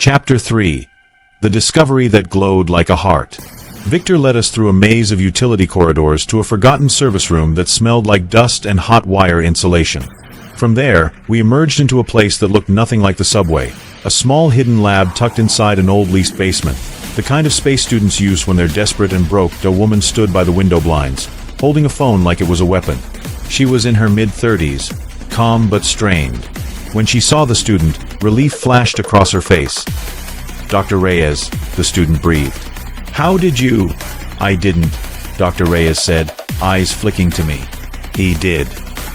Chapter 3. The Discovery That Glowed Like a Heart. Victor led us through a maze of utility corridors to a forgotten service room that smelled like dust and hot wire insulation. From there, we emerged into a place that looked nothing like the subway, a small hidden lab tucked inside an old leased basement, the kind of space students use when they're desperate and broke. A woman stood by the window blinds, holding a phone like it was a weapon. She was in her mid-30s, calm but strained. When she saw the student, relief flashed across her face. "Dr. Reyes," the student breathed. "How did you—" "I didn't," Dr. Reyes said, eyes flicking to me. "He did.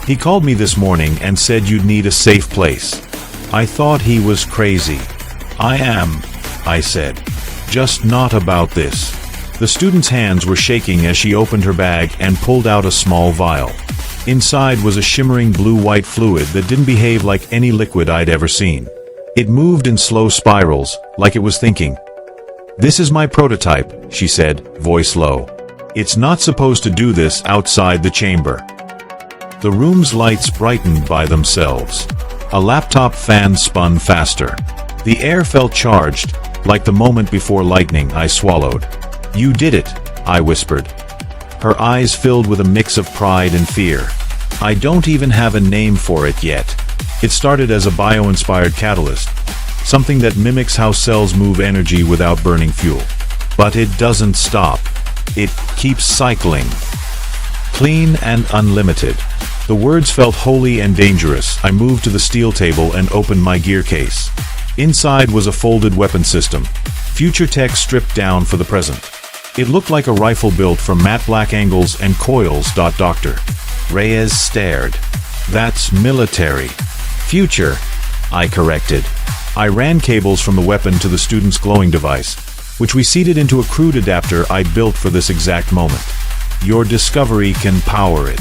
He called me this morning and said you'd need a safe place. I thought he was crazy." "I am," I said. "Just not about this." The student's hands were shaking as she opened her bag and pulled out a small vial. Inside was a shimmering blue-white fluid that didn't behave like any liquid I'd ever seen. It moved in slow spirals, like it was thinking. "This is my prototype," she said, voice low. "It's not supposed to do this outside the chamber." The room's lights brightened by themselves. A laptop fan spun faster. The air felt charged, like the moment before lightning. I swallowed. "You did it," I whispered. Her eyes filled with a mix of pride and fear. "I don't even have a name for it yet. It started as a bio-inspired catalyst, something that mimics how cells move energy without burning fuel. But it doesn't stop. It keeps cycling. Clean and unlimited." The words felt holy and dangerous. I moved to the steel table and opened my gear case. Inside was a folded weapon system, future tech stripped down for the present. It looked like a rifle built from matte black angles and coils. Dr. Reyes stared. "That's military." "Future," I corrected. I ran cables from the weapon to the student's glowing device, which we seated into a crude adapter I'd built for this exact moment. "Your discovery can power it.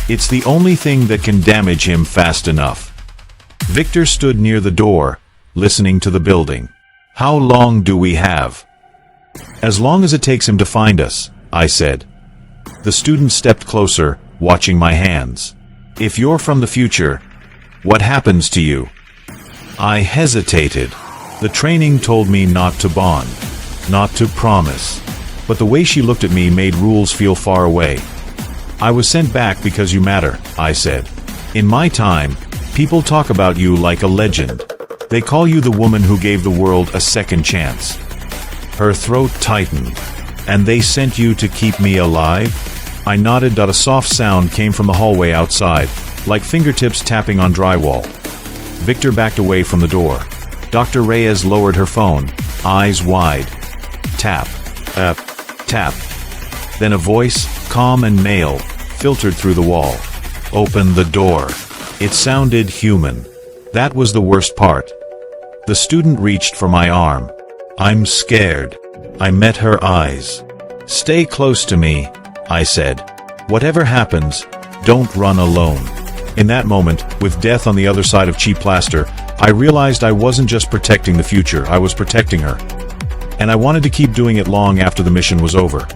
It's the only thing that can damage him fast enough." Victor stood near the door, listening to the building. "How long do we have?" "As long as it takes him to find us," I said. The student stepped closer, watching my hands. "If you're from the future, what happens to you?" I hesitated. The training told me not to bond, not to promise. But the way she looked at me made rules feel far away. "I was sent back because you matter," I said. "In my time, people talk about you like a legend. They call you the woman who gave the world a second chance." Her throat tightened. "And they sent you to keep me alive?" I nodded. A soft sound came from the hallway outside, like fingertips tapping on drywall. Victor backed away from the door. Dr. Reyes lowered her phone, eyes wide. Tap. Tap. Then a voice, calm and male, filtered through the wall. "Open the door." It sounded human. That was the worst part. The student reached for my arm. "I'm scared." I met her eyes. "Stay close to me," I said. "Whatever happens, don't run alone." In that moment, with death on the other side of cheap plaster, I realized I wasn't just protecting the future, I was protecting her. And I wanted to keep doing it long after the mission was over.